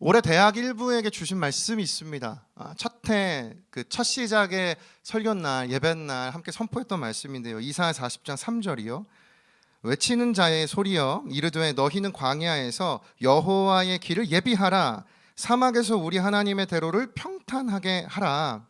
올해 대학 1부에게 주신 말씀이 있습니다. 첫 시작의 설교날, 예배날 함께 선포했던 말씀인데요. 이사야 40장 3절이요. 외치는 자의 소리여 이르되 너희는 광야에서 여호와의 길을 예비하라. 사막에서 우리 하나님의 대로를 평탄하게 하라.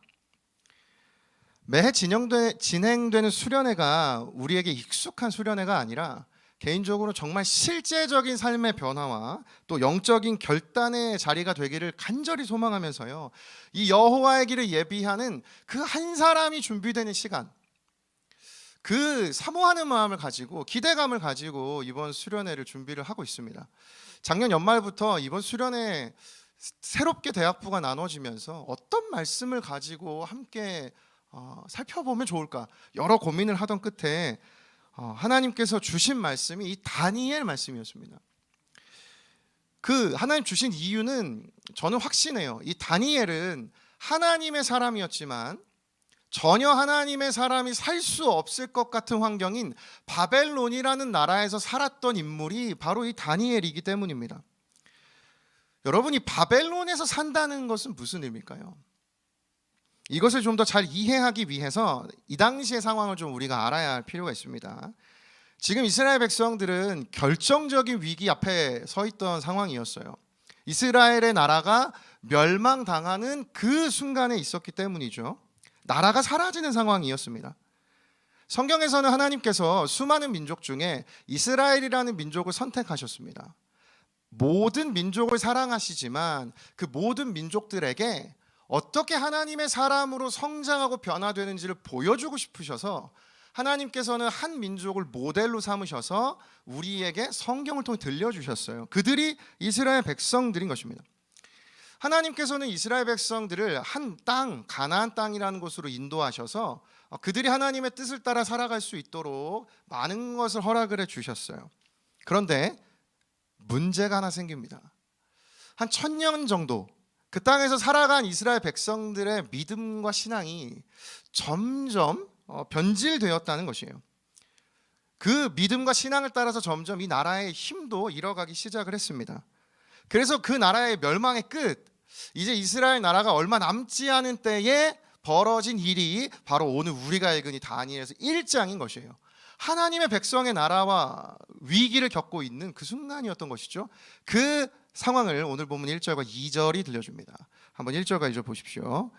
매해 진행되는 수련회가 우리에게 익숙한 수련회가 아니라 개인적으로 정말 실제적인 삶의 변화와 또 영적인 결단의 자리가 되기를 간절히 소망하면서요, 이 여호와의 길을 예비하는 그 한 사람이 준비되는 시간, 그 사모하는 마음을 가지고 기대감을 가지고 이번 수련회를 준비를 하고 있습니다. 작년 연말부터 이번 수련회 새롭게 대학부가 나눠지면서 어떤 말씀을 가지고 함께 살펴보면 좋을까 여러 고민을 하던 끝에 하나님께서 주신 말씀이 이 다니엘 말씀이었습니다. 그 하나님 주신 이유는 저는 확신해요. 이 다니엘은 하나님의 사람이었지만 전혀 하나님의 사람이 살 수 없을 것 같은 환경인 바벨론이라는 나라에서 살았던 인물이 바로 이 다니엘이기 때문입니다. 여러분, 이 바벨론에서 산다는 것은 무슨 의미일까요? 이것을 좀 더 잘 이해하기 위해서 이 당시의 상황을 좀 우리가 알아야 할 필요가 있습니다. 지금 이스라엘 백성들은 결정적인 위기 앞에 서 있던 상황이었어요. 이스라엘의 나라가 멸망당하는 그 순간에 있었기 때문이죠. 나라가 사라지는 상황이었습니다. 성경에서는 하나님께서 수많은 민족 중에 이스라엘이라는 민족을 선택하셨습니다. 모든 민족을 사랑하시지만 그 모든 민족들에게 어떻게 하나님의 사람으로 성장하고 변화되는지를 보여주고 싶으셔서 하나님께서는 한 민족을 모델로 삼으셔서 우리에게 성경을 통해 들려주셨어요. 그들이 이스라엘 백성들인 것입니다. 하나님께서는 이스라엘 백성들을 한 땅, 가나안 땅이라는 곳으로 인도하셔서 그들이 하나님의 뜻을 따라 살아갈 수 있도록 많은 것을 허락을 해주셨어요. 그런데 문제가 하나 생깁니다. 한 1000년 정도 그 땅에서 살아간 이스라엘 백성들의 믿음과 신앙이 점점 변질되었다는 것이에요. 그 믿음과 신앙을 따라서 점점 이 나라의 힘도 잃어가기 시작을 했습니다. 그래서 그 나라의 멸망의 끝, 이제 이스라엘 나라가 얼마 남지 않은 때에 벌어진 일이 바로 오늘 우리가 읽은 이 다니엘서 1장인 것이에요. 하나님의 백성의 나라와 위기를 겪고 있는 그 순간이었던 것이죠. 그 상황을 오늘 본문 1절과 2절이 들려줍니다. 한번 1절과 2절 보십시오.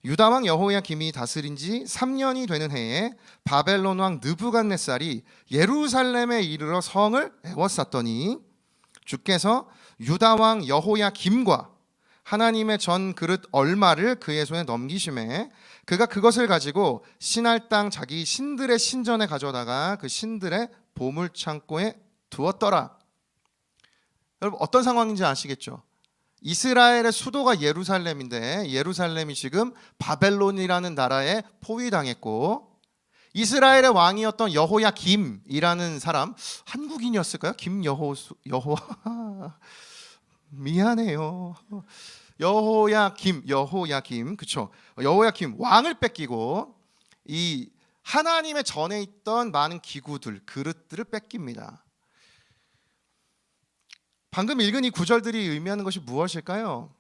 유다 왕 여호야김이 다스린 지 3년이 되는 해에 바벨론 왕 느부갓네살이 예루살렘에 이르러 성을 에워쌌더니 주께서 유다 왕 여호야김과 하나님의 전 그릇 얼마를 그의 손에 넘기심에 그가 그것을 가지고 신할 땅 자기 신들의 신전에 가져다가 그 신들의 보물 창고에 두었더라. 여러분, 어떤 상황인지 아시겠죠? 이스라엘의 수도가 예루살렘인데 예루살렘이 지금 바벨론이라는 나라에 포위당했고 이스라엘의 왕이었던 여호야김이라는 사람, 한국인이었을까요? 미안해요. 여호야김, 그렇죠? 여호야김 왕을 뺏기고 이 하나님의 전에 있던 많은 기구들, 그릇들을 뺏깁니다. 방금 읽은 이 구절들이 의미하는 것이 무엇일까요?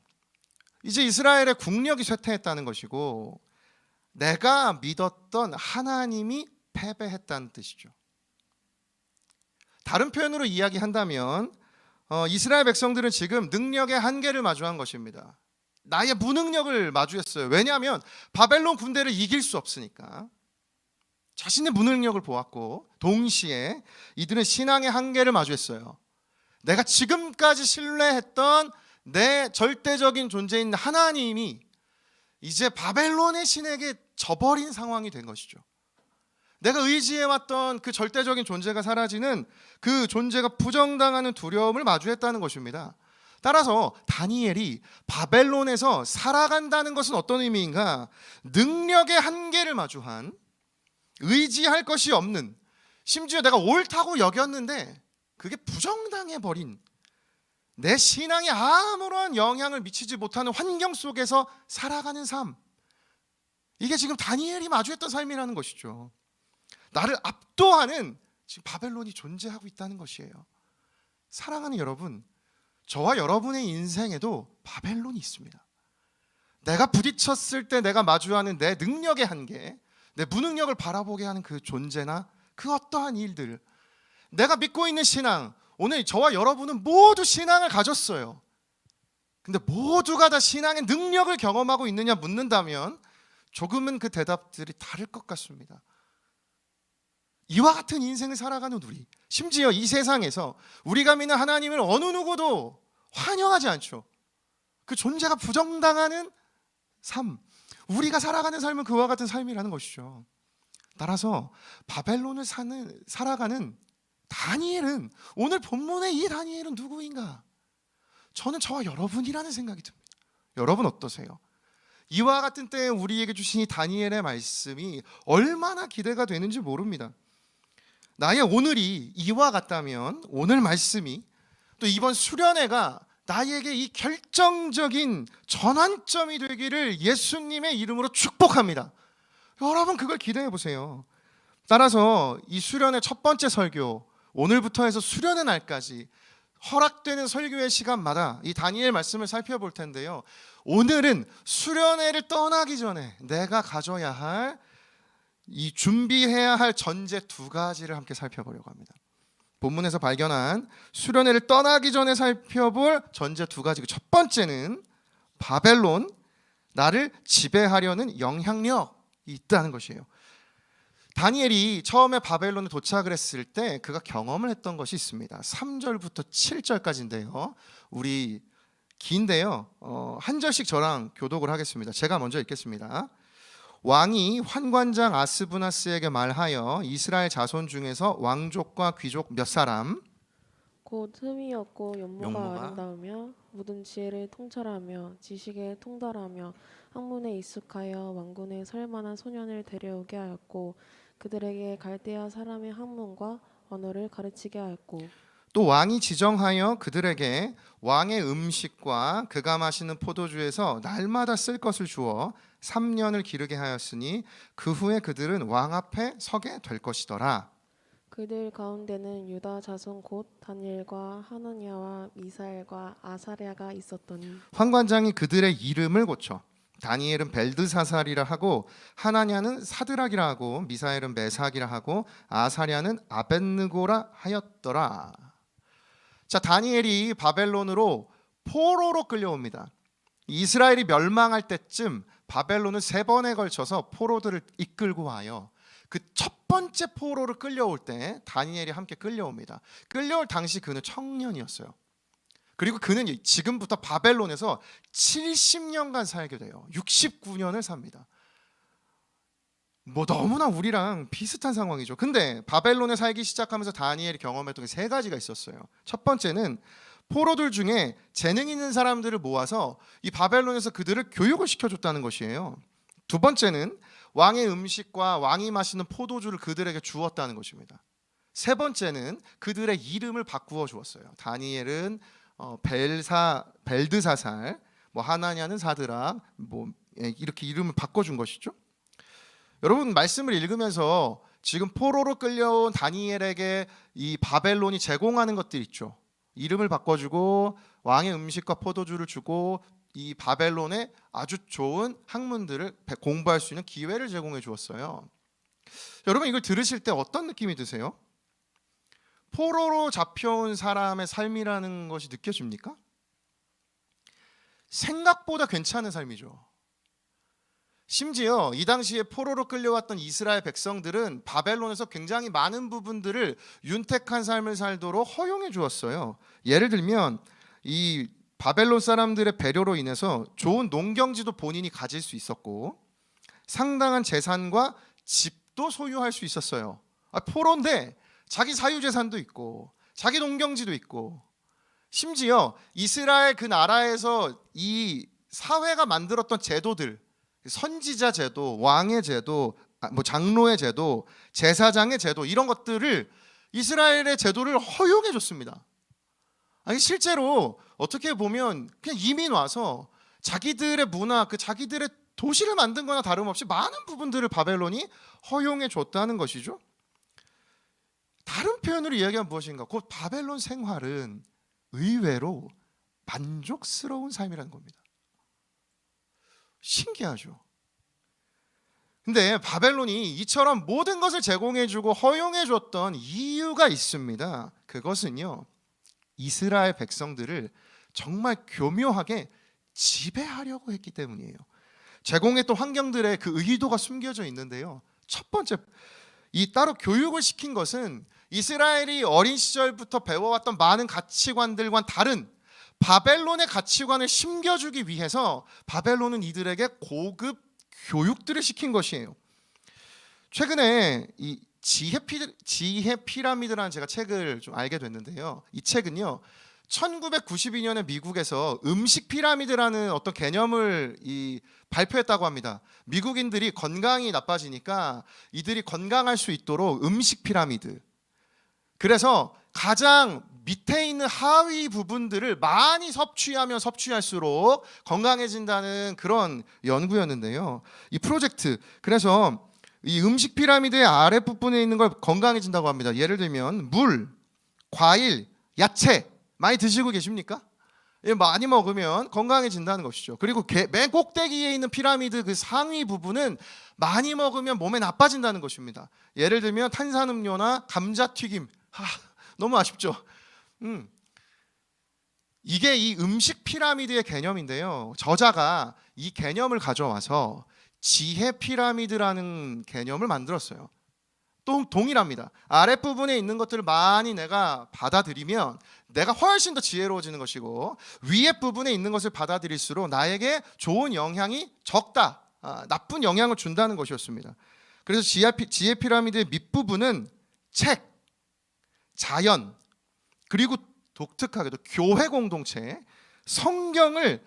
이제 이스라엘의 국력이 쇠퇴했다는 것이고 내가 믿었던 하나님이 패배했다는 뜻이죠. 다른 표현으로 이야기한다면 이스라엘 백성들은 지금 능력의 한계를 마주한 것입니다. 나의 무능력을 마주했어요. 왜냐하면 바벨론 군대를 이길 수 없으니까. 자신의 무능력을 보았고 동시에 이들은 신앙의 한계를 마주했어요. 내가 지금까지 신뢰했던 내 절대적인 존재인 하나님이 이제 바벨론의 신에게 져버린 상황이 된 것이죠. 내가 의지해왔던 그 절대적인 존재가 사라지는 그 존재가 부정당하는 두려움을 마주했다는 것입니다. 따라서 다니엘이 바벨론에서 살아간다는 것은 어떤 의미인가? 능력의 한계를 마주한, 의지할 것이 없는, 심지어 내가 옳다고 여겼는데 그게 부정당해버린, 내 신앙에 아무런 영향을 미치지 못하는 환경 속에서 살아가는 삶, 이게 지금 다니엘이 마주했던 삶이라는 것이죠. 나를 압도하는 지금 바벨론이 존재하고 있다는 것이에요. 사랑하는 여러분, 저와 여러분의 인생에도 바벨론이 있습니다. 내가 부딪혔을 때 내가 마주하는 내 능력의 한계, 내 무능력을 바라보게 하는 그 존재나 그 어떠한 일들, 내가 믿고 있는 신앙, 오늘 저와 여러분은 모두 신앙을 가졌어요. 근데 모두가 다 신앙의 능력을 경험하고 있느냐 묻는다면 조금은 그 대답들이 다를 것 같습니다. 이와 같은 인생을 살아가는 우리, 심지어 이 세상에서 우리가 믿는 하나님을 어느 누구도 환영하지 않죠. 그 존재가 부정당하는 삶, 우리가 살아가는 삶은 그와 같은 삶이라는 것이죠. 따라서 바벨론을 살아가는 다니엘은, 오늘 본문의 이 다니엘은 누구인가? 저는 저와 여러분이라는 생각이 듭니다. 여러분 어떠세요? 이와 같은 때에 우리에게 주신 이 다니엘의 말씀이 얼마나 기대가 되는지 모릅니다. 나의 오늘이 이와 같다면 오늘 말씀이, 또 이번 수련회가 나에게 이 결정적인 전환점이 되기를 예수님의 이름으로 축복합니다. 여러분 그걸 기대해 보세요. 따라서 이 수련회 첫 번째 설교, 오늘부터 해서 수련회 날까지 허락되는 설교의 시간마다 이 다니엘 말씀을 살펴볼 텐데요. 오늘은 수련회를 떠나기 전에 내가 가져야 할, 이 준비해야 할 전제 두 가지를 함께 살펴보려고 합니다. 본문에서 발견한 수련회를 떠나기 전에 살펴볼 전제 두 가지. 첫 번째는 바벨론, 나를 지배하려는 영향력이 있다는 것이에요. 다니엘이 처음에 바벨론에 도착을 했을 때 그가 경험을 했던 것이 있습니다. 3절부터 7절까지인데요. 우리 긴데요. 한 절씩 저랑 교독을 하겠습니다. 제가 먼저 읽겠습니다. 왕이 환관장 아스부나스에게 말하여 이스라엘 자손 중에서 왕족과 귀족 몇 사람, 곧 흠이 없고 용모가 용모가 아름다우며 모든 지혜를 통찰하며 지식에 통달하며 학문에 익숙하여 왕궁에 설 만한 소년을 데려오게 하였고 그들에게 갈대아 사람의 학문과 언어를 가르치게 하였고, 또 왕이 지정하여 그들에게 왕의 음식과 그가 마시는 포도주에서 날마다 쓸 것을 주어 3년을 기르게 하였으니 그 후에 그들은 왕 앞에 서게 될 것이더라. 그들 가운데는 유다 자손 곧 다니엘과 하나니아와 미사엘과 아사랴가 있었더니 환관장이 그들의 이름을 고쳐 다니엘은 벨드사살이라 하고 하나냐는 사드락이라 하고 미사엘은 메삭이라 하고 아사랴는 아벳느고라 하였더라. 자, 다니엘이 바벨론으로 포로로 끌려옵니다. 이스라엘이 멸망할 때쯤 바벨론은 3번에 걸쳐서 포로들을 이끌고 와요. 그 첫 번째 포로를 끌려올 때 다니엘이 함께 끌려옵니다. 끌려올 당시 그는 청년이었어요. 그리고 그는 지금부터 바벨론에서 70년간 살게 돼요. 69년을 삽니다. 뭐 너무나 우리랑 비슷한 상황이죠. 근데 바벨론에 살기 시작하면서 다니엘이 경험했던 게 3가지가 있었어요. 첫 번째는 포로들 중에 재능 있는 사람들을 모아서 이 바벨론에서 그들을 교육을 시켜줬다는 것이에요. 두 번째는 왕의 음식과 왕이 마시는 포도주를 그들에게 주었다는 것입니다. 세 번째는 그들의 이름을 바꾸어 주었어요. 다니엘은 벨드사살, 뭐 하나냐는 사드락, 뭐 이렇게 이름을 바꿔준 것이죠. 여러분 말씀을 읽으면서 지금 포로로 끌려온 다니엘에게 이 바벨론이 제공하는 것들 있죠. 이름을 바꿔주고 왕의 음식과 포도주를 주고 이 바벨론에 아주 좋은 학문들을 공부할 수 있는 기회를 제공해 주었어요. 여러분 이걸 들으실 때 어떤 느낌이 드세요? 포로로 잡혀온 사람의 삶이라는 것이 느껴집니까? 생각보다 괜찮은 삶이죠. 심지어 이 당시에 포로로 끌려왔던 이스라엘 백성들은 바벨론에서 굉장히 많은 부분들을 윤택한 삶을 살도록 허용해 주었어요. 예를 들면 이 바벨론 사람들의 배려로 인해서 좋은 농경지도 본인이 가질 수 있었고 상당한 재산과 집도 소유할 수 있었어요. 포로인데 자기 사유재산도 있고 자기 농경지도 있고, 심지어 이스라엘 그 나라에서 이 사회가 만들었던 제도들, 선지자 제도, 왕의 제도, 뭐 장로의 제도, 제사장의 제도, 이런 것들을 이스라엘의 제도를 허용해 줬습니다. 아니 실제로 어떻게 보면 그냥 이민 와서 자기들의 문화, 그 자기들의 도시를 만든 거나 다름없이 많은 부분들을 바벨론이 허용해 줬다는 것이죠. 다른 표현으로 이야기하면 무엇인가? 곧 바벨론 생활은 의외로 만족스러운 삶이라는 겁니다. 신기하죠. 근데 바벨론이 이처럼 모든 것을 제공해주고 허용해줬던 이유가 있습니다. 그것은요, 이스라엘 백성들을 정말 교묘하게 지배하려고 했기 때문이에요. 제공했던 환경들의 그 의도가 숨겨져 있는데요. 첫 번째, 이 따로 교육을 시킨 것은 이스라엘이 어린 시절부터 배워왔던 많은 가치관들과는 다른 바벨론의 가치관을 심겨주기 위해서 바벨론은 이들에게 고급 교육들을 시킨 것이에요. 최근에 이 지혜 피라미드라는 제가 책을 좀 알게 됐는데요. 이 책은요, 1992년에 미국에서 음식 피라미드라는 어떤 개념을 발표했다고 합니다. 미국인들이 건강이 나빠지니까 이들이 건강할 수 있도록 음식 피라미드. 그래서 가장 밑에 있는 하위 부분들을 많이 섭취하면 섭취할수록 건강해진다는 그런 연구였는데요. 이 프로젝트, 그래서 이 음식 피라미드의 아랫부분에 있는 걸 건강해진다고 합니다. 예를 들면 물, 과일, 야채 많이 드시고 계십니까? 많이 먹으면 건강해진다는 것이죠. 그리고 맨 꼭대기에 있는 피라미드 그 상위 부분은 많이 먹으면 몸에 나빠진다는 것입니다. 예를 들면 탄산음료나 감자튀김. 너무 아쉽죠. 이게 이 음식 피라미드의 개념인데요. 저자가 이 개념을 가져와서 지혜 피라미드라는 개념을 만들었어요. 또 동일합니다. 아랫부분에 있는 것들을 많이 내가 받아들이면 내가 훨씬 더 지혜로워지는 것이고, 위에 부분에 있는 것을 받아들일수록 나에게 좋은 영향이 적다, 나쁜 영향을 준다는 것이었습니다. 그래서 지혜 피라미드의 밑부분은 책, 자연, 그리고 독특하게도 교회 공동체, 성경을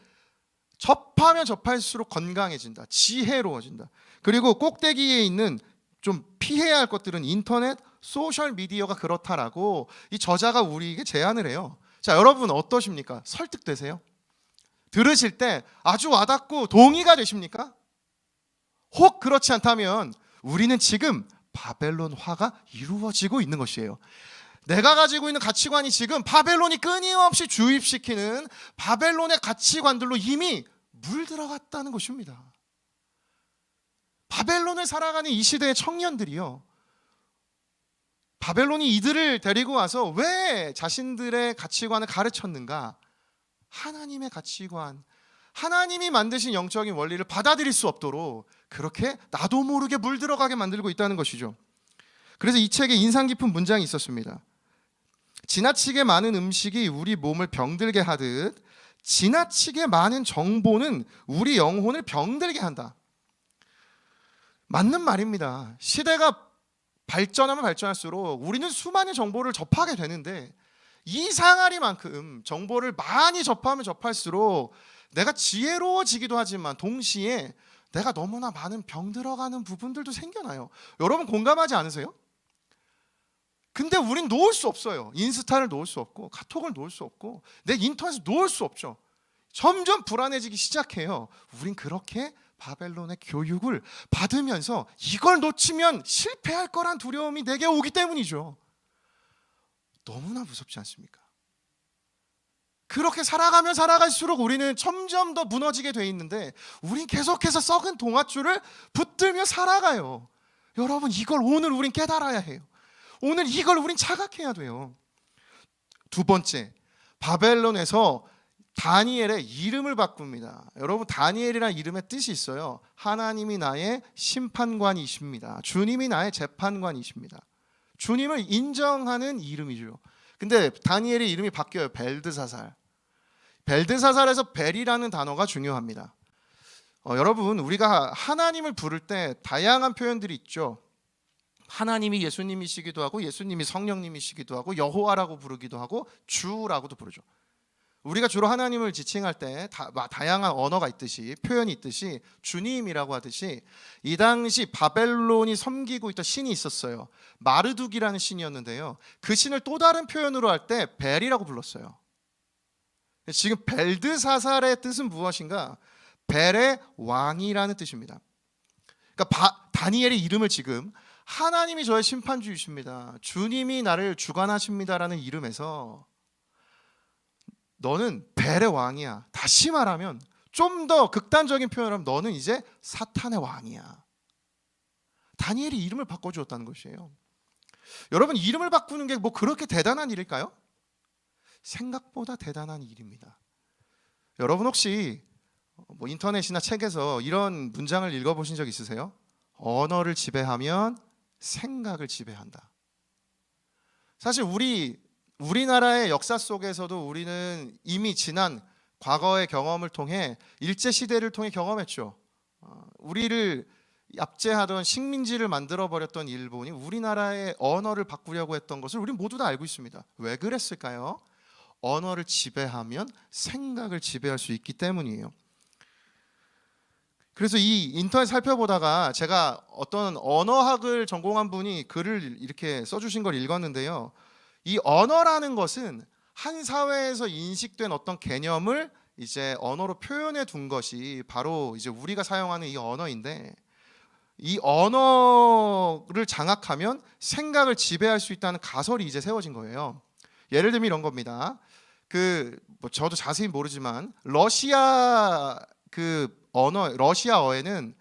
접하면 접할수록 건강해진다, 지혜로워진다. 그리고 꼭대기에 있는 좀 피해야 할 것들은 인터넷, 소셜 미디어가 그렇다라고 이 저자가 우리에게 제안을 해요. 자, 여러분 어떠십니까? 설득되세요? 들으실 때 아주 와닿고 동의가 되십니까? 혹 그렇지 않다면 우리는 지금 바벨론화가 이루어지고 있는 것이에요. 내가 가지고 있는 가치관이 지금 바벨론이 끊임없이 주입시키는 바벨론의 가치관들로 이미 물들어갔다는 것입니다. 바벨론을 살아가는 이 시대의 청년들이요, 바벨론이 이들을 데리고 와서 왜 자신들의 가치관을 가르쳤는가? 하나님의 가치관, 하나님이 만드신 영적인 원리를 받아들일 수 없도록 그렇게 나도 모르게 물들어가게 만들고 있다는 것이죠. 그래서 이 책에 인상 깊은 문장이 있었습니다. 지나치게 많은 음식이 우리 몸을 병들게 하듯 지나치게 많은 정보는 우리 영혼을 병들게 한다. 맞는 말입니다. 시대가 발전하면 발전할수록 우리는 수많은 정보를 접하게 되는데, 이상하리만큼 정보를 많이 접하면 접할수록 내가 지혜로워지기도 하지만 동시에 내가 너무나 많은 병들어가는 부분들도 생겨나요. 여러분 공감하지 않으세요? 근데 우린 놓을 수 없어요. 인스타를 놓을 수 없고, 카톡을 놓을 수 없고, 내 인터넷을 놓을 수 없죠. 점점 불안해지기 시작해요. 우린 그렇게 바벨론의 교육을 받으면서 이걸 놓치면 실패할 거란 두려움이 내게 오기 때문이죠. 너무나 무섭지 않습니까? 그렇게 살아가면 살아갈수록 우리는 점점 더 무너지게 돼 있는데, 우린 계속해서 썩은 동아줄을 붙들며 살아가요. 여러분, 이걸 오늘 우린 깨달아야 해요. 오늘 이걸 우린 자각해야 돼요. 두 번째, 바벨론에서 다니엘의 이름을 바꿉니다. 여러분, 다니엘이라는 이름의 뜻이 있어요. 하나님이 나의 심판관이십니다. 주님이 나의 재판관이십니다. 주님을 인정하는 이름이죠. 근데 다니엘의 이름이 바뀌어요. 벨드사살. 벨드사살에서 벨이라는 단어가 중요합니다. 여러분, 우리가 하나님을 부를 때 다양한 표현들이 있죠. 하나님이 예수님이시기도 하고, 예수님이 성령님이시기도 하고, 여호와라고 부르기도 하고, 주라고도 부르죠. 우리가 주로 하나님을 지칭할 때 다양한 언어가 있듯이, 표현이 있듯이, 주님이라고 하듯이, 이 당시 바벨론이 섬기고 있던 신이 있었어요. 마르둑이라는 신이었는데요, 그 신을 또 다른 표현으로 할 때 벨이라고 불렀어요. 지금 벨드사살의 뜻은 무엇인가? 벨의 왕이라는 뜻입니다. 그러니까 다니엘의 이름을 지금 하나님이 저의 심판주이십니다, 주님이 나를 주관하십니다라는 이름에서 너는 벨의 왕이야. 다시 말하면 좀 더 극단적인 표현을 하면 너는 이제 사탄의 왕이야. 다니엘이 이름을 바꿔주었다는 것이에요. 여러분, 이름을 바꾸는 게 뭐 그렇게 대단한 일일까요? 생각보다 대단한 일입니다. 여러분 혹시 뭐 인터넷이나 책에서 이런 문장을 읽어보신 적 있으세요? 언어를 지배하면 생각을 지배한다. 사실 우리나라의 역사 속에서도 우리는 이미 지난 과거의 경험을 통해 일제시대를 통해 경험했죠. 우리를 압제하던 식민지를 만들어버렸던 일본이 우리나라의 언어를 바꾸려고 했던 것을 우리 모두 다 알고 있습니다. 왜 그랬을까요? 언어를 지배하면 생각을 지배할 수 있기 때문이에요. 그래서 이 인터넷 살펴보다가 제가 어떤 언어학을 전공한 분이 글을 이렇게 써주신 걸 읽었는데요. 이 언어라는 것은 한 사회에서 인식된 어떤 개념을 이제 언어로 표현해 둔 것이 바로 이제 우리가 사용하는 이 언어인데, 이 언어를 장악하면 생각을 지배할 수 있다는 가설이 이제 세워진 거예요. 예를 들면 이런 겁니다. 뭐 저도 자세히 모르지만 러시아어에는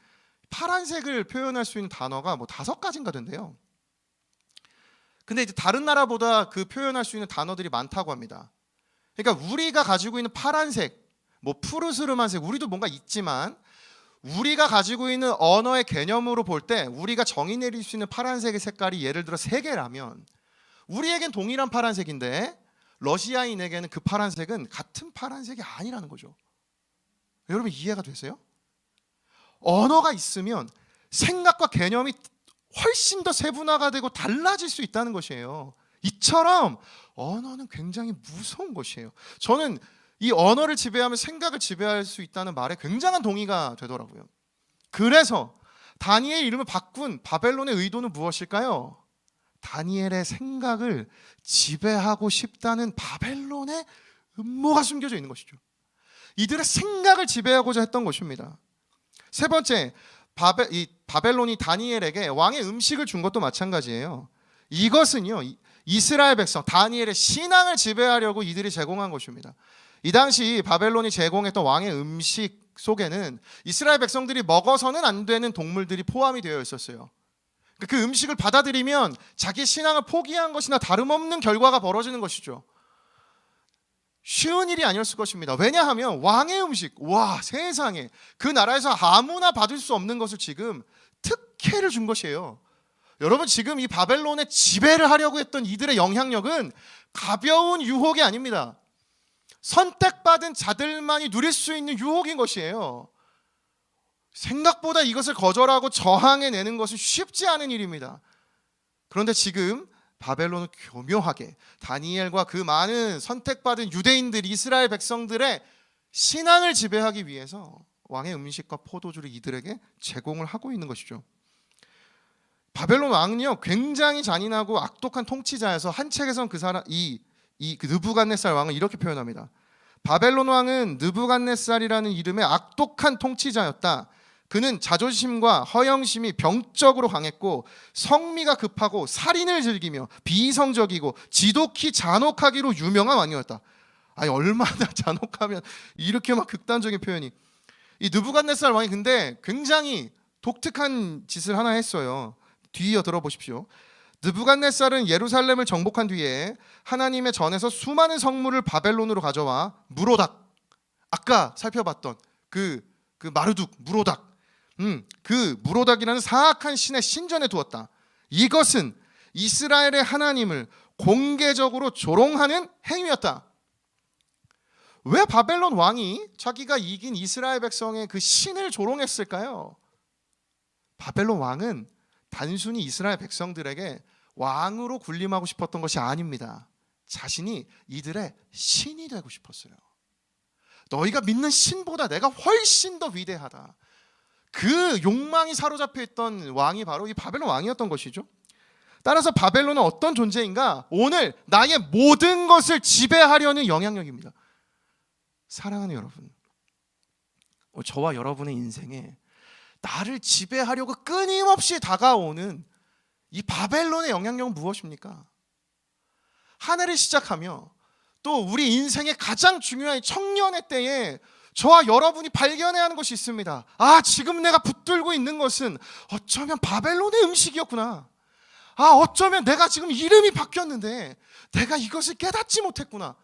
파란색을 표현할 수 있는 단어가 뭐 5가지인가 된대요. 근데 이제 다른 나라보다 그 표현할 수 있는 단어들이 많다고 합니다. 그러니까 우리가 가지고 있는 파란색, 뭐 푸르스름한색, 우리도 뭔가 있지만 우리가 가지고 있는 언어의 개념으로 볼 때 우리가 정의 내릴 수 있는 파란색의 색깔이 예를 들어 3개라면 우리에겐 동일한 파란색인데 러시아인에게는 그 파란색은 같은 파란색이 아니라는 거죠. 여러분 이해가 되세요? 언어가 있으면 생각과 개념이 훨씬 더 세분화가 되고 달라질 수 있다는 것이에요. 이처럼 언어는 굉장히 무서운 것이에요. 저는 이 언어를 지배하면 생각을 지배할 수 있다는 말에 굉장한 동의가 되더라고요. 그래서 다니엘 이름을 바꾼 바벨론의 의도는 무엇일까요? 다니엘의 생각을 지배하고 싶다는 바벨론의 음모가 숨겨져 있는 것이죠. 이들의 생각을 지배하고자 했던 것입니다. 세 번째, 바벨론이 다니엘에게 왕의 음식을 준 것도 마찬가지예요. 이것은요, 이스라엘 백성 다니엘의 신앙을 지배하려고 이들이 제공한 것입니다. 이 당시 바벨론이 제공했던 왕의 음식 속에는 이스라엘 백성들이 먹어서는 안 되는 동물들이 포함이 되어 있었어요. 그 음식을 받아들이면 자기 신앙을 포기한 것이나 다름없는 결과가 벌어지는 것이죠. 쉬운 일이 아니었을 것입니다. 왜냐하면 왕의 음식, 와 세상에, 그 나라에서 아무나 받을 수 없는 것을 지금 특혜를 준 것이에요. 여러분 지금 이 바벨론의 지배를 하려고 했던 이들의 영향력은 가벼운 유혹이 아닙니다. 선택받은 자들만이 누릴 수 있는 유혹인 것이에요. 생각보다 이것을 거절하고 저항해내는 것은 쉽지 않은 일입니다. 그런데 지금 바벨론은 교묘하게 다니엘과 그 많은 선택받은 유대인들, 이스라엘 백성들의 신앙을 지배하기 위해서 왕의 음식과 포도주를 이들에게 제공을 하고 있는 것이죠. 바벨론 왕은요 굉장히 잔인하고 악독한 통치자여서 한 책에서는 그 느부갓네살 왕을 이렇게 표현합니다. 바벨론 왕은 느부갓네살이라는 이름의 악독한 통치자였다. 그는 자존심과 허영심이 병적으로 강했고 성미가 급하고 살인을 즐기며 비이성적이고 지독히 잔혹하기로 유명한 왕이었다. 아니 얼마나 잔혹하면 이렇게 막 극단적인 표현이. 이 느부갓네살 왕이 근데 굉장히 독특한 짓을 하나 했어요. 뒤이어 들어보십시오. 느부갓네살은 예루살렘을 정복한 뒤에 하나님의 전에서 수많은 성물을 바벨론으로 가져와 무로닥, 아까 살펴봤던 그 마르둑 무로닥, 그 무로닥이라는 사악한 신의 신전에 두었다. 이것은 이스라엘의 하나님을 공개적으로 조롱하는 행위였다. 왜 바벨론 왕이 자기가 이긴 이스라엘 백성의 그 신을 조롱했을까요? 바벨론 왕은 단순히 이스라엘 백성들에게 왕으로 군림하고 싶었던 것이 아닙니다. 자신이 이들의 신이 되고 싶었어요. 너희가 믿는 신보다 내가 훨씬 더 위대하다. 그 욕망이 사로잡혀 있던 왕이 바로 이 바벨론 왕이었던 것이죠. 따라서 바벨론은 어떤 존재인가? 오늘 나의 모든 것을 지배하려는 영향력입니다. 사랑하는 여러분, 저와 여러분의 인생에 나를 지배하려고 끊임없이 다가오는 이 바벨론의 영향력은 무엇입니까? 한 해를 시작하며 또 우리 인생의 가장 중요한 청년의 때에 저와 여러분이 발견해야 하는 것이 있습니다. 아, 지금 내가 붙들고 있는 것은 어쩌면 바벨론의 음식이었구나. 아, 어쩌면 내가 지금 이름이 바뀌었는데 내가 이것을 깨닫지 못했구나.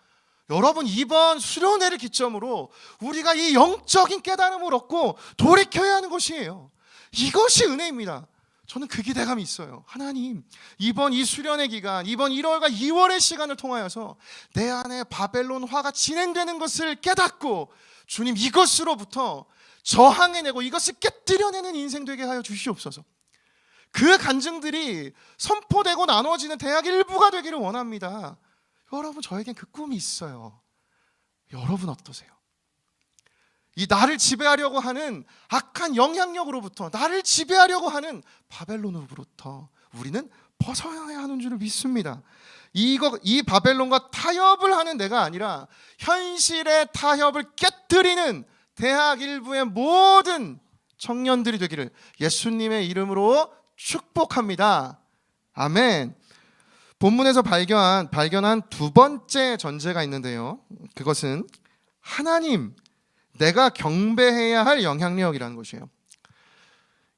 여러분, 이번 수련회를 기점으로 우리가 이 영적인 깨달음을 얻고 돌이켜야 하는 것이에요. 이것이 은혜입니다. 저는 그 기대감이 있어요. 하나님, 이번 이 수련회 기간, 이번 1월과 2월의 시간을 통하여서 내 안에 바벨론화가 진행되는 것을 깨닫고 주님, 이것으로부터 저항해내고 이것을 깨뜨려내는 인생 되게 하여 주시옵소서. 그 간증들이 선포되고 나눠지는 대학 일부가 되기를 원합니다. 여러분, 저에겐 그 꿈이 있어요. 여러분 어떠세요? 이 나를 지배하려고 하는 악한 영향력으로부터, 나를 지배하려고 하는 바벨론으로부터 우리는 벗어나야 하는 줄을 믿습니다. 이 바벨론과 타협을 하는 내가 아니라 현실의 타협을 깨뜨리는 대학 일부의 모든 청년들이 되기를 예수님의 이름으로 축복합니다. 아멘. 본문에서 발견한 두 번째 전제가 있는데요. 그것은 하나님, 내가 경배해야 할 영향력이라는 것이에요.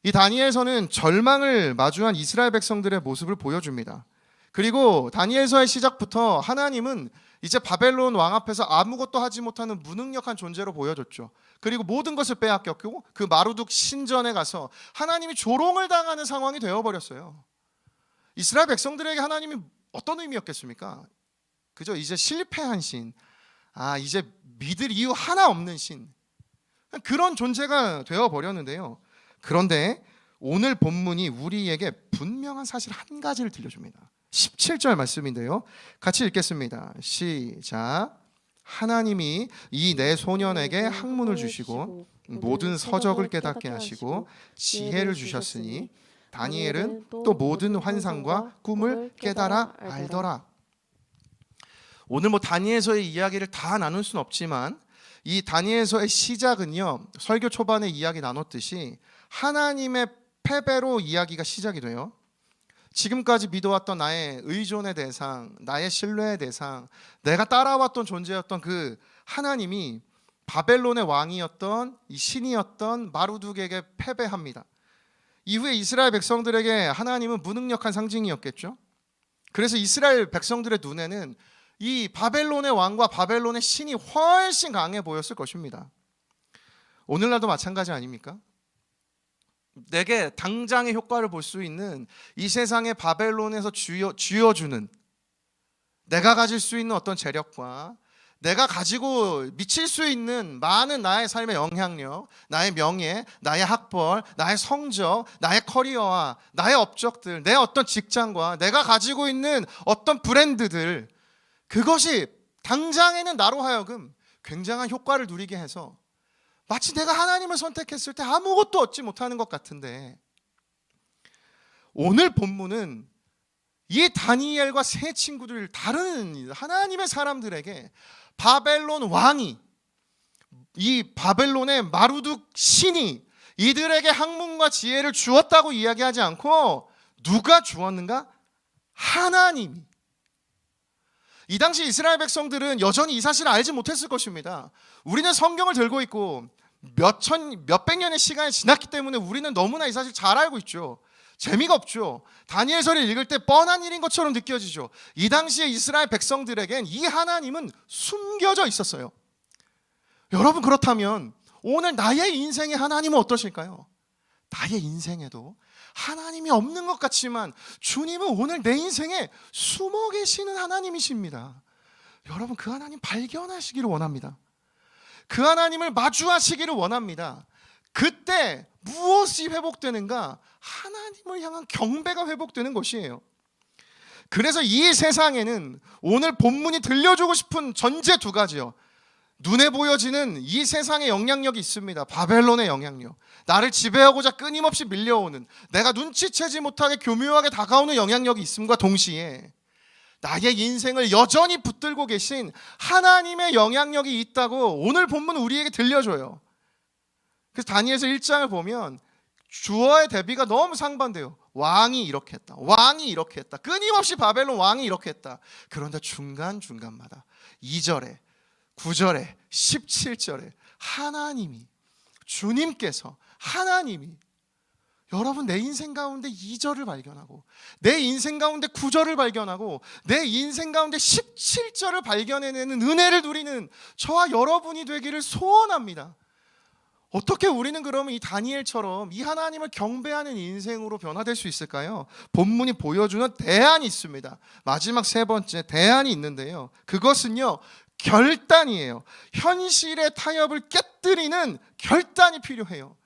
이 다니엘서는 절망을 마주한 이스라엘 백성들의 모습을 보여줍니다. 그리고 다니엘서의 시작부터 하나님은 이제 바벨론 왕 앞에서 아무것도 하지 못하는 무능력한 존재로 보여줬죠. 그리고 모든 것을 빼앗겼고 그 마루둑 신전에 가서 하나님이 조롱을 당하는 상황이 되어버렸어요. 이스라엘 백성들에게 하나님이 어떤 의미였겠습니까? 그저 이제 실패한 신, 이제 믿을 이유 하나 없는 신, 그런 존재가 되어버렸는데요. 그런데 오늘 본문이 우리에게 분명한 사실 한 가지를 들려줍니다. 17절 말씀인데요. 같이 읽겠습니다. 시작. 하나님이 이 내 소년에게 학문을 주시고 모든 서적을 깨닫게 하시고 지혜를 주셨으니 다니엘은 또 모든 환상과 꿈을 깨달아 알더라. 오늘 다니엘서의 이야기를 다 나눌 수는 없지만 이 다니엘서의 시작은요, 설교 초반에 이야기 나눴듯이 하나님의 패배로 이야기가 시작이 돼요. 지금까지 믿어왔던 나의 의존의 대상, 나의 신뢰의 대상, 내가 따라왔던 존재였던 그 하나님이 바벨론의 왕이었던 이 신이었던 마루둑에게 패배합니다. 이후에 이스라엘 백성들에게 하나님은 무능력한 상징이었겠죠. 그래서 이스라엘 백성들의 눈에는 이 바벨론의 왕과 바벨론의 신이 훨씬 강해 보였을 것입니다. 오늘날도 마찬가지 아닙니까? 내게 당장의 효과를 볼 수 있는 이 세상의 바벨론에서 쥐어주는, 내가 가질 수 있는 어떤 재력과 내가 가지고 미칠 수 있는 많은 나의 삶의 영향력, 나의 명예, 나의 학벌, 나의 성적, 나의 커리어와 나의 업적들, 내 어떤 직장과 내가 가지고 있는 어떤 브랜드들, 그것이 당장에는 나로 하여금 굉장한 효과를 누리게 해서 마치 내가 하나님을 선택했을 때 아무것도 얻지 못하는 것 같은데, 오늘 본문은 이 다니엘과 세 친구들, 다른 하나님의 사람들에게 바벨론 왕이, 이 바벨론의 마루둑 신이 이들에게 학문과 지혜를 주었다고 이야기하지 않고 누가 주었는가? 하나님이. 이 당시 이스라엘 백성들은 여전히 이 사실을 알지 못했을 것입니다. 우리는 성경을 들고 있고 몇백 년의 시간이 지났기 때문에 우리는 너무나 이 사실 잘 알고 있죠. 재미가 없죠. 다니엘서를 읽을 때 뻔한 일인 것처럼 느껴지죠. 이 당시에 이스라엘 백성들에겐 이 하나님은 숨겨져 있었어요. 여러분, 그렇다면 오늘 나의 인생의 하나님은 어떠실까요? 나의 인생에도 하나님이 없는 것 같지만 주님은 오늘 내 인생에 숨어 계시는 하나님이십니다. 여러분, 그 하나님 발견하시기를 원합니다. 그 하나님을 마주하시기를 원합니다. 그때 무엇이 회복되는가? 하나님을 향한 경배가 회복되는 것이에요. 그래서 이 세상에는 오늘 본문이 들려주고 싶은 전제 두 가지요. 눈에 보여지는 이 세상의 영향력이 있습니다. 바벨론의 영향력, 나를 지배하고자 끊임없이 밀려오는, 내가 눈치채지 못하게 교묘하게 다가오는 영향력이 있음과 동시에 나의 인생을 여전히 붙들고 계신 하나님의 영향력이 있다고 오늘 본문 우리에게 들려줘요. 그래서 다니엘서 1장을 보면 주어의 대비가 너무 상반돼요. 왕이 이렇게 했다. 왕이 이렇게 했다. 끊임없이 바벨론 왕이 이렇게 했다. 그런데 중간중간마다 2절에 9절에 17절에 하나님이 주님께서 하나님이 여러분 내 인생 가운데 2절을 발견하고 내 인생 가운데 9절을 발견하고 내 인생 가운데 17절을 발견해내는 은혜를 누리는 저와 여러분이 되기를 소원합니다. 어떻게 우리는 그러면 이 다니엘처럼 이 하나님을 경배하는 인생으로 변화될 수 있을까요? 본문이 보여주는 대안이 있습니다. 마지막 세 번째 대안이 있는데요. 그것은요, 결단이에요. 현실의 타협을 깨뜨리는 결단이 필요해요.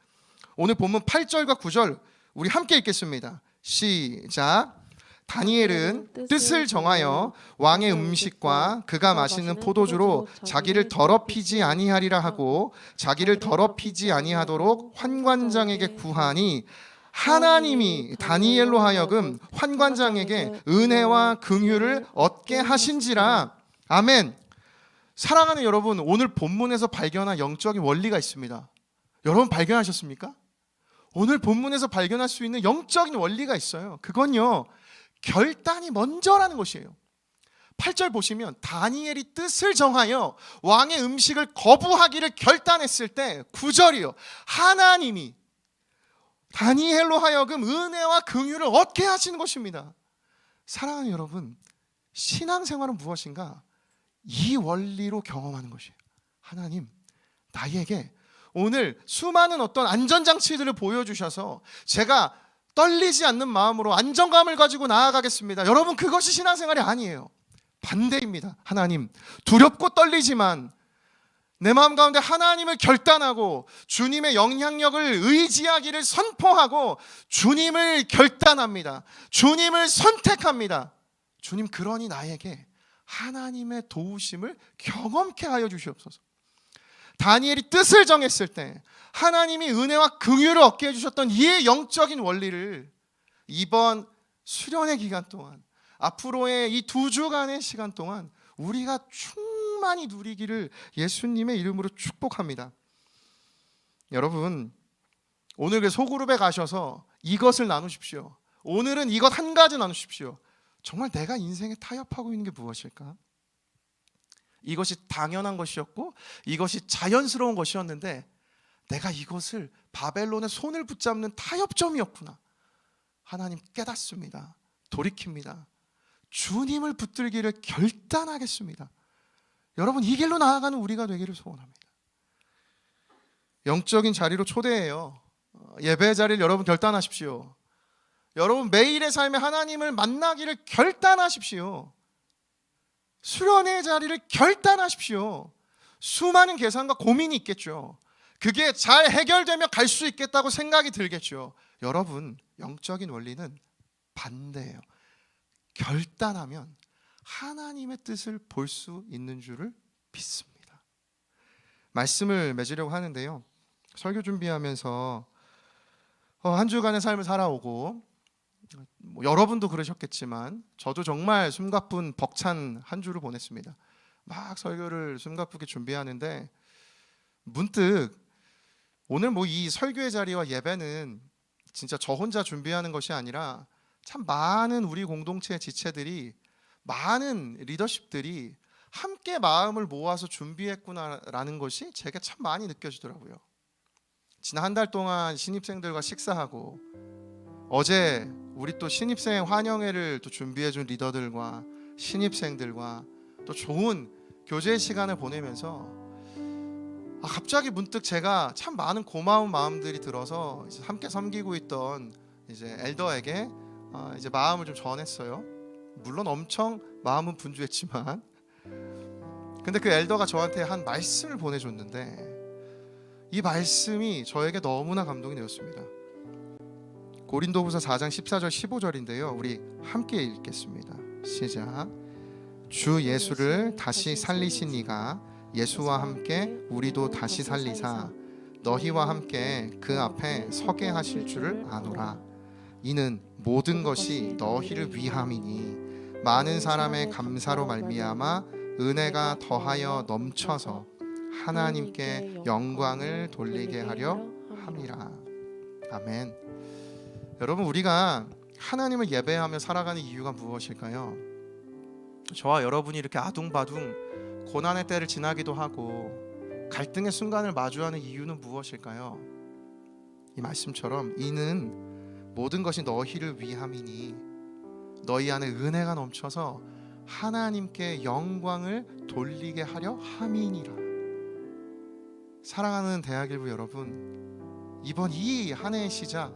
오늘 본문 8절과 9절 우리 함께 읽겠습니다. 시작. 다니엘은 뜻을 정하여 왕의 음식과 그가 마시는 포도주로 자기를 더럽히지 아니하리라 하고 자기를 더럽히지 아니하도록 환관장에게 구하니 하나님이 다니엘로 하여금 환관장에게 은혜와 긍휼을 얻게 하신지라. 아멘. 사랑하는 여러분, 오늘 본문에서 발견한 영적인 원리가 있습니다. 여러분 발견하셨습니까? 오늘 본문에서 발견할 수 있는 영적인 원리가 있어요. 그건요, 결단이 먼저라는 것이에요. 8절 보시면 다니엘이 뜻을 정하여 왕의 음식을 거부하기를 결단했을 때 9절이요, 하나님이 다니엘로 하여금 은혜와 긍휼을 얻게 하시는 것입니다. 사랑하는 여러분, 신앙생활은 무엇인가? 이 원리로 경험하는 것이에요. 하나님, 나에게 오늘 수많은 어떤 안전장치들을 보여주셔서 제가 떨리지 않는 마음으로 안정감을 가지고 나아가겠습니다. 여러분, 그것이 신앙생활이 아니에요. 반대입니다. 하나님, 두렵고 떨리지만 내 마음 가운데 하나님을 결단하고 주님의 영향력을 의지하기를 선포하고 주님을 결단합니다. 주님을 선택합니다. 주님, 그러니 나에게 하나님의 도우심을 경험케 하여 주시옵소서. 다니엘이 뜻을 정했을 때 하나님이 은혜와 긍휼을 얻게 해주셨던 이 영적인 원리를 이번 수련의 기간 동안, 앞으로의 이 2주간의 시간 동안 우리가 충만히 누리기를 예수님의 이름으로 축복합니다. 여러분, 오늘 그 소그룹에 가셔서 이것을 나누십시오. 오늘은 이것 한 가지 나누십시오. 정말 내가 인생에 타협하고 있는 게 무엇일까? 이것이 당연한 것이었고 이것이 자연스러운 것이었는데 내가 이것을 바벨론의 손을 붙잡는 타협점이었구나. 하나님 깨닫습니다. 돌이킵니다. 주님을 붙들기를 결단하겠습니다. 여러분, 이 길로 나아가는 우리가 되기를 소원합니다. 영적인 자리로 초대해요. 예배의 자리를 여러분 결단하십시오. 여러분, 매일의 삶에 하나님을 만나기를 결단하십시오. 수련의 자리를 결단하십시오. 수많은 계산과 고민이 있겠죠. 그게 잘 해결되면 갈 수 있겠다고 생각이 들겠죠. 여러분, 영적인 원리는 반대예요. 결단하면 하나님의 뜻을 볼 수 있는 줄을 믿습니다. 말씀을 맺으려고 하는데요, 설교 준비하면서 한 주간의 삶을 살아오고 여러분도 그러셨겠지만 저도 정말 숨가쁜 벅찬 한 주를 보냈습니다. 막 설교를 숨가쁘게 준비하는데 문득 오늘 이 설교의 자리와 예배는 진짜 저 혼자 준비하는 것이 아니라 참 많은 우리 공동체의 지체들이, 많은 리더십들이 함께 마음을 모아서 준비했구나라는 것이 제게 참 많이 느껴지더라고요. 지난 한 달 동안 신입생들과 식사하고 어제 우리 또 신입생 환영회를 또 준비해준 리더들과 신입생들과 또 좋은 교제 시간을 보내면서 갑자기 문득 제가 참 많은 고마운 마음들이 들어서 이제 함께 섬기고 있던 이제 엘더에게 이제 마음을 좀 전했어요. 물론 엄청 마음은 분주했지만, 근데 그 엘더가 저한테 한 말씀을 보내줬는데 이 말씀이 저에게 너무나 감동이 되었습니다. 고린도후서 4장 14절 15절인데요. 우리 함께 읽겠습니다. 시작. 주 예수를 다시 살리신 이가 예수와 함께 우리도 다시 살리사 너희와 함께 그 앞에 서게 하실 줄을 아노라. 이는 모든 것이 너희를 위함이니 많은 사람의 감사로 말미암아 은혜가 더하여 넘쳐서 하나님께 영광을 돌리게 하려 함이라. 아멘. 여러분, 우리가 하나님을 예배하며 살아가는 이유가 무엇일까요? 저와 여러분이 이렇게 아둥바둥 고난의 때를 지나기도 하고 갈등의 순간을 마주하는 이유는 무엇일까요? 이 말씀처럼 이는 모든 것이 너희를 위함이니 너희 안에 은혜가 넘쳐서 하나님께 영광을 돌리게 하려 함이니라. 사랑하는 대학일부 여러분, 이번 이 한 해의 시작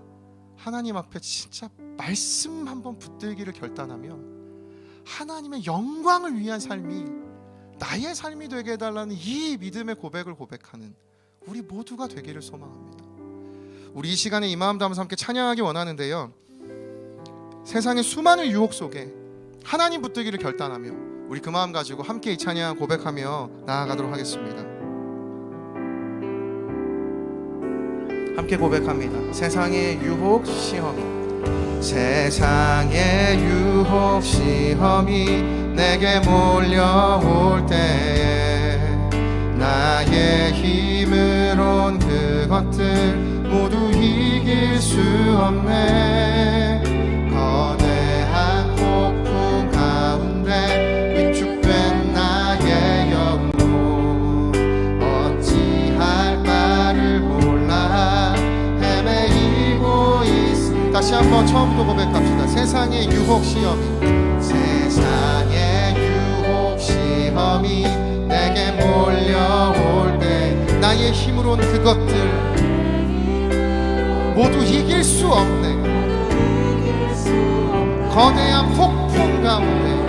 하나님 앞에 진짜 말씀 한번 붙들기를 결단하며 하나님의 영광을 위한 삶이 나의 삶이 되게 해달라는 이 믿음의 고백을 고백하는 우리 모두가 되기를 소망합니다. 우리 이 시간에 이 마음 담아서 함께 찬양하기 원하는데요, 세상의 수많은 유혹 속에 하나님 붙들기를 결단하며 우리 그 마음 가지고 함께 이 찬양 고백하며 나아가도록 하겠습니다. 함께 고백합니다. 세상의 유혹 시험이, 세상의 유혹 시험이 내게 몰려올 때에 나의 힘으론 그것들 모두 이길 수 없네. 거대한 폭풍 가운데 위축된 나의 영혼 어찌할 바를 몰라 헤매이고 있습니다. 다시 한번 처음부터 고백합시다. 세상의 유혹 시험이, 세상의 유혹 시험이 내게 몰려올 때 나의 힘으론 그것들 모두 이길 수 없네. 거대한 폭풍 가운데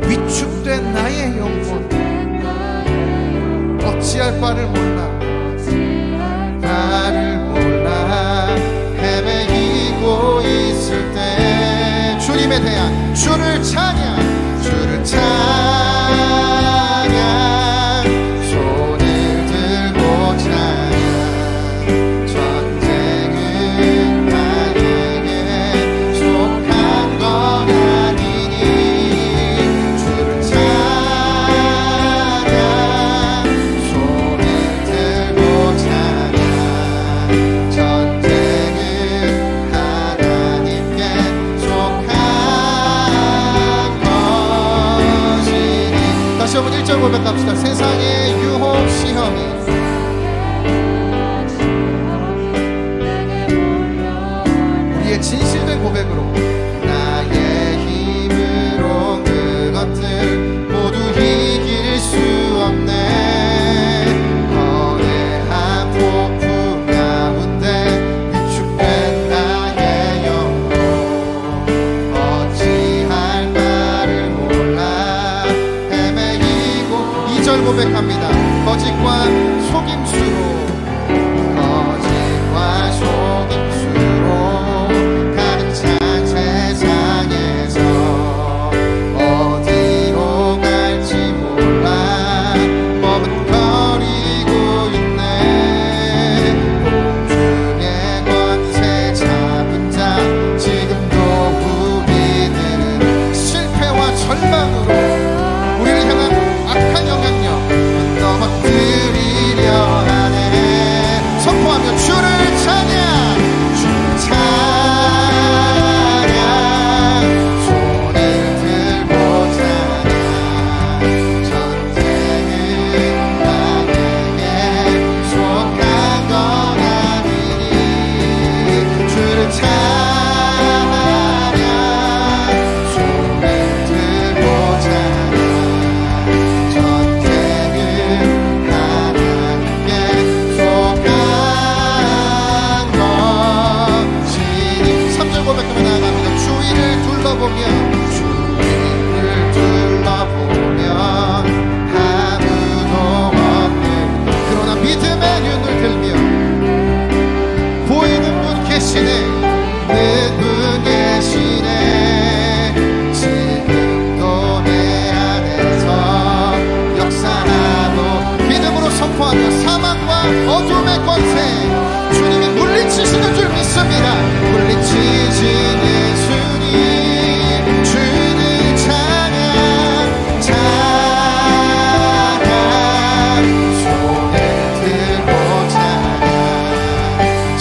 위축된 나의 영혼 어찌할 바를 몰라 헤매이고 있을 때 주님에 대한 주를 찬양, 주를 찬양, 손을 들고 찬양. 전쟁은 나에게 속한 건 아니니 주를 찬양, 손을 들고 찬양. 전쟁은 하나님께 속한 것이니. 다시 한번 1절 고백합시다. 세상의 유혹 시험이, 우리의 진실된 고백으로 나의 힘으로 그것들 모두 이길 수 없네. 거대한 폭풍 가운데 위축된 나의 영혼 어찌할 바를 몰라 헤매이고. 2절 고백합니다. 거짓과 속임수로, 거짓과 속임수로 가득 찬 세상에서 어디로 갈지 몰라 머뭇거리고 있네. 공중의 권세 잡은 자 지금도 우리들은 실패와 절망으로 우리를 향한 악한 영향력 넘어뜨리려 하네. 선포하며 주를 찬양, 주를 찬양, 손을 들고 찬양. 전쟁은 나에게 속한 건 아니니 주를 찬양, 손을 들고 찬양. 전쟁은 하나님께 속한 것이니. 3절 고백하며 나아갑니다. 주위를 둘러보면, 주위를 둘러보면 아무도 없네. 그러나 믿음의 눈을 들며 보이는 분 계시네, 는 분 계시네. 지금도 내 안에서 역사하고 믿음으로 선포하며 사망과 어둠의 권세 주님이 물리치시는 줄 믿습니다. 물리치신 예수님, 주를 찬양, 찬양, 손을 들고 찬양.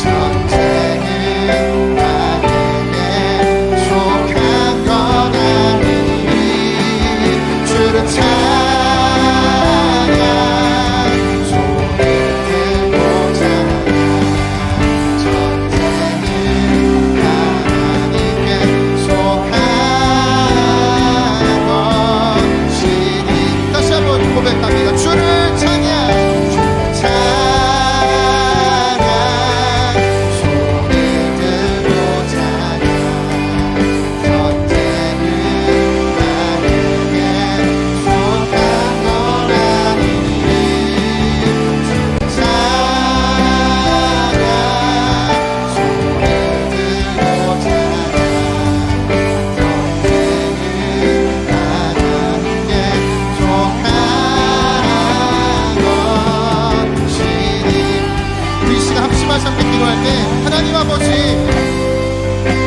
아버지,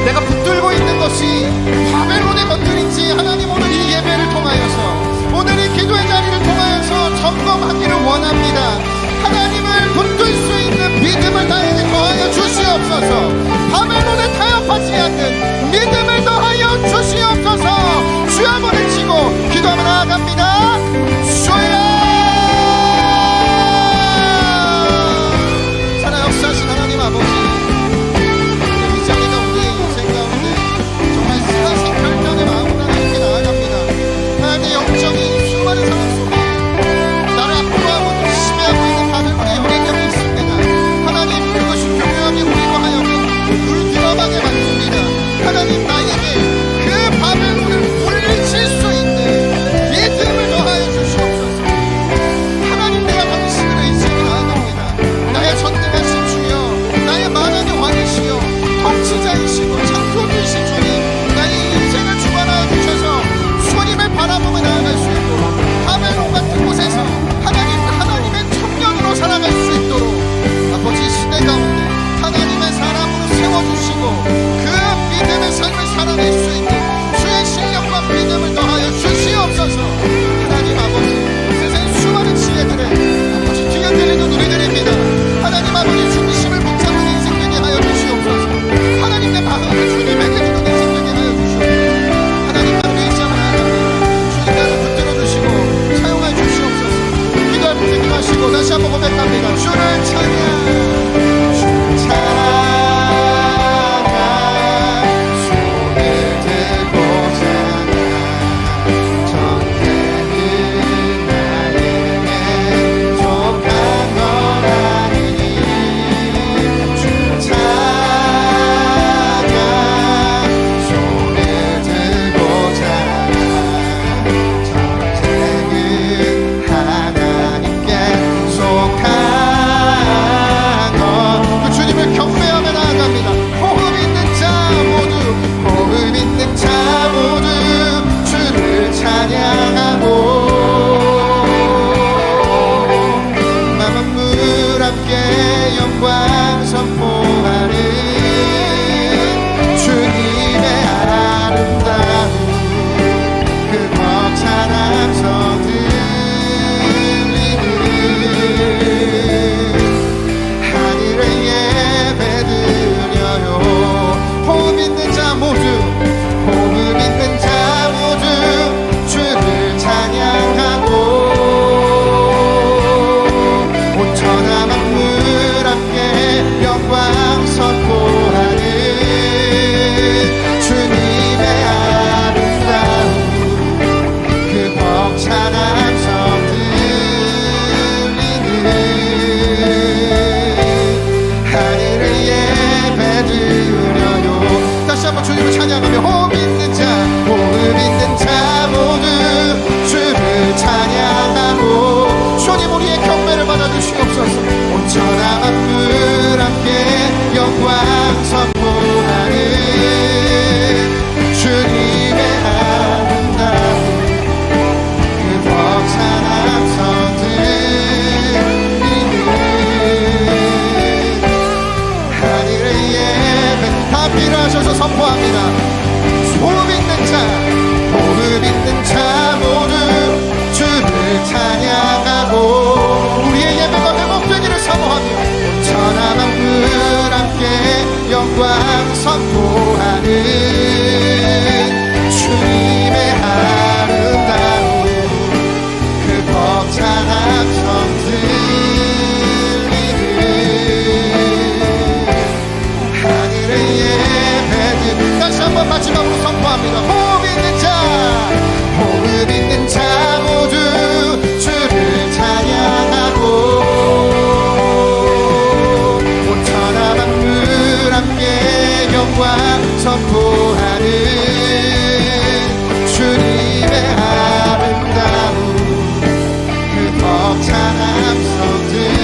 내가 붙들고 있는 것이 바벨론의 것들인지 하나님 오늘 이 예배를 통하여서, 오늘 이 기도의 자리를 통하여서 점검하기를 원합니다. 하나님을 붙들 수 있는 믿음을 나에게 더하여 주시옵소서. 바벨론에 타협하지 않는 믿음을 더하여 주시옵소서. 주여 한번 외치고 기도하며 나아갑니다. 주여! 살아 역사하신 하나님 아버지, 이 자리가 우리의 인생 가운데 정말 사실 결단의 마음으로 하나님께 나아갑니다. 하나님의 영적인 수많은 상황 속에 나를 앞으로 하고 지배하고 있는 바벨론의 영향력이 있습니다. 하나님, 그것이 교묘하게 우리로 하여금 물들어가게 만듭니다. 하나님, 나에게 그 바벨론을 물리칠 수 있는 믿음을 더하여 주시옵소서. 하나님, 내가 당신을 의지하며 나아갑니다. 나의 전능하신 주여, 나의 만왕의 왕이시여, 통치자이시고 창조주이신 주님, 나의 인생을 주관하여 주셔서 주님을 바라보며 나아갈 수 있도록, 바벨론 같은 곳에서 하나님의 청년으로 살아갈 수 있도록 아버지, 시대 가운데 하나님의 사람으로 세워주시고 그 믿음의 삶을 살아낼 수 있는 주의 실력과 믿음을 더하여 주시옵소서. 하나님 아버지, 세상 수많은 지혜들의 아버지 뒤흔들리는 우리들입니다. 하나님 아버지, 중심을 붙잡는 인생 되게 하여 주시옵소서. 하나님, 내 마음을 주님에게 주는 인생 되게 하여 주시옵소서. 하나님, 나를 의지하며 나아갑니다. 주님, 나를 붙들어 주시고 사용하여 주시옵소서. 기도할 때 기도하시고 다시 한번 고백합니다. 주를 찬양, 주를 찬양. 주님을 찬양하며 호흡 있는 자 모두 주를 찬양하고, 주님 우리의 경배를 받아주시옵소서. 온전한 만물 함께 영광 선포하는 주님의 아름다운 그 벅찬 함성 들리는 하늘의 예배 다 필요하셔서 선포합니다. 호흡 있는 자 모두 주를 찬양하고, 우리의 예배가 회복되기를 사모하며 온전한 만물 함께 영광 선포하는 주님의 아름다운 그 벅찬 함성 들리는 하늘의 예배들 다시 한번 마지막으로 선포합니다. 호흡 있는 자 모두 주를 찬양하고, 온전한 만물 함께 영광 선포하는 주님의 아름다운 그 벅찬 함성 들리는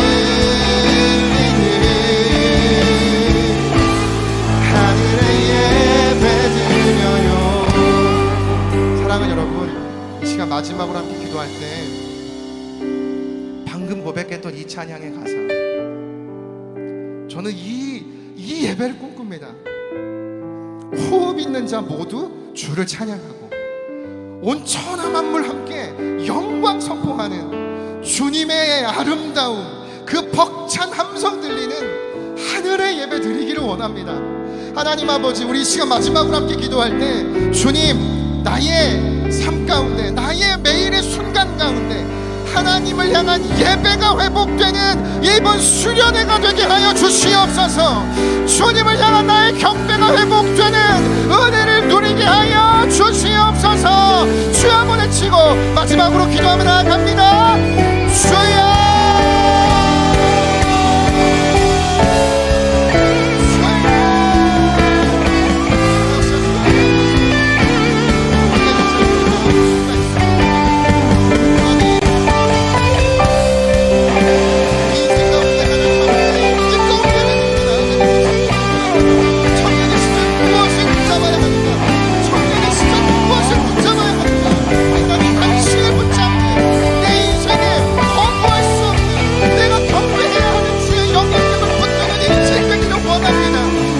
하늘의 예배 드려요. 사랑하는 여러분, 이 시간 마지막으로 함께 기도할 때 방금 고백했던 이 찬양의 가사, 저는 이 이 예배를 꿈꿉니다. 호흡 있는 자 모두 주를 찬양하고 온 천하 만물 함께 영광 선포하는 주님의 아름다움, 그 벅찬 함성 들리는 하늘의 예배 드리기를 원합니다. 하나님 아버지, 우리 시간 마지막으로 함께 기도할 때 주님, 나의 삶 가운데, 나의 매일의 순간 가운데 하나님을 향한 예배가 회복되는 이번 수련회가 되게 하여 주시옵소서. 주님을 향한 나의 경배가 회복되는 은혜를 누리게 하여 주시옵소서. 주여 한번 외치고 마지막으로 기도하며 나아갑니다. 주여,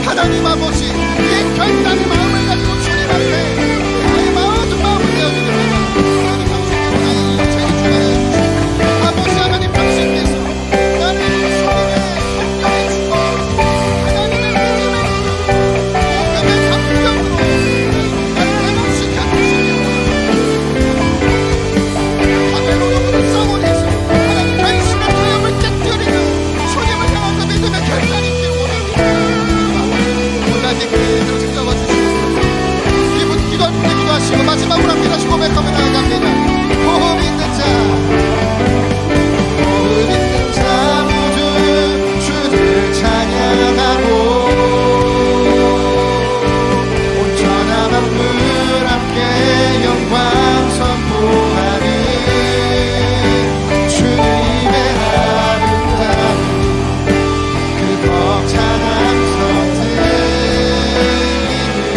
하나님 아버지, 이 결단의 마음을 가지고 주님 앞에 나의 모든 마음을 내어드립니다. 하나님 당신께서 나의 인생을 주관하여 주시고 아버지 하나님 당신께서 나를 주님의 성령에 주고 하나님의 믿음에 복음의 감격으로 나를 회복시켜 주시며 하늘로는 써버리서 하나님 당신의 태움을 깨뜨리는 주님을 향한 그 믿음의 결단이 있기를 원합니다. 기도를 잡아 주시옵소서. 기도할 때 기도하시고 마지막으로 함께 다시 고백하며 나아갑니다. 호흡 있는 자, 호흡 있는 자 모두 주를 찬양하고 온 천하 만물 함께 영광 선포하는 주님의 아름다움, 그 벅찬 함성들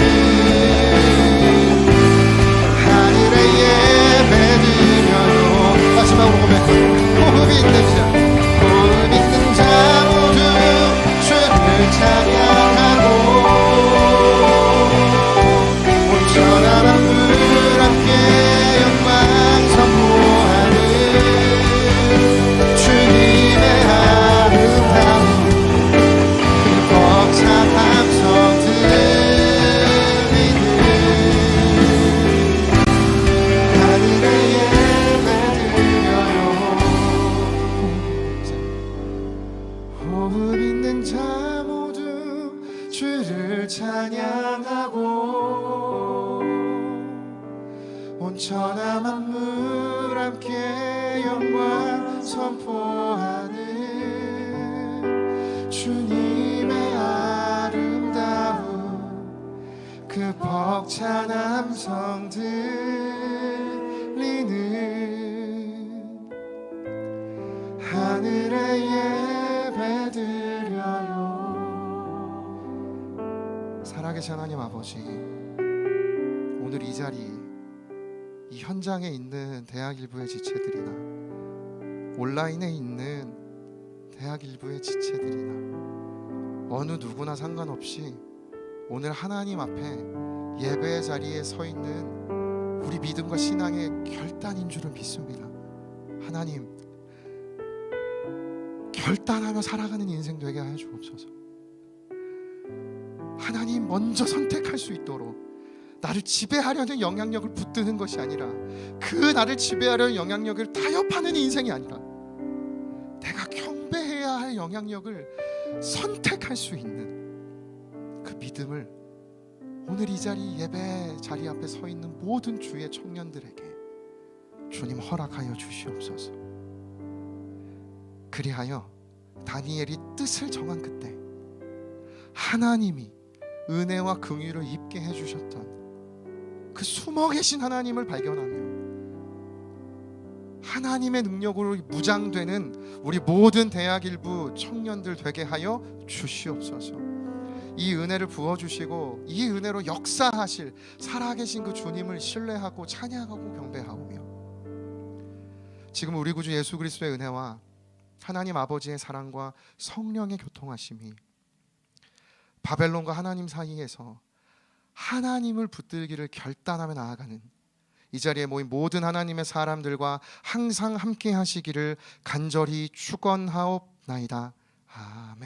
호흡 있는 자 모두 주를 찬양하고 온 천하 만물 함께 영광 선포하는 주님의 아름다움, 그 벅찬 함성 들리는 하늘의 예배 드려요. 호흡 있는 자 모두 주를 찬양하고 온 천하 만물 함께 영광 선포하는 주님의 아름다움, 그 벅찬 함성 들리는 하늘의 예배 드려요. 살아계신 하나님 아버지, 오늘 이 자리, 이 현장에 있는 대학 일부의 지체들이나 온라인에 있는 대학 일부의 지체들이나 어느 누구나 상관없이 오늘 하나님 앞에 예배의 자리에 서 있는 우리 믿음과 신앙의 결단인 줄을 믿습니다. 하나님, 결단하며 살아가는 인생 되게 하여 주옵소서. 하나님, 먼저 선택할 수 있도록 나를 지배하려는 영향력을 붙드는 것이 아니라 그 나를 지배하려는 영향력을 타협하는 인생이 아니라 내가 경배해야 할 영향력을 선택할 수 있는 그 믿음을 오늘 이 자리 예배 자리 앞에 서 있는 모든 주의 청년들에게 주님 허락하여 주시옵소서. 그리하여 다니엘이 뜻을 정한 그때 하나님이 은혜와 긍휼을 입게 해주셨던 그 숨어 계신 하나님을 발견하며 하나님의 능력으로 무장되는 우리 모든 대학 일부 청년들 되게 하여 주시옵소서. 이 은혜를 부어주시고 이 은혜로 역사하실 살아계신 그 주님을 신뢰하고 찬양하고 경배하오며 지금 우리 구주 예수 그리스도의 은혜와 하나님 아버지의 사랑과 성령의 교통하심이 바벨론과 하나님 사이에서 하나님을 붙들기를 결단하며 나아가는 이 자리에 모인 모든 하나님의 사람들과 항상 함께 하시기를 간절히 축원하옵나이다. 아멘.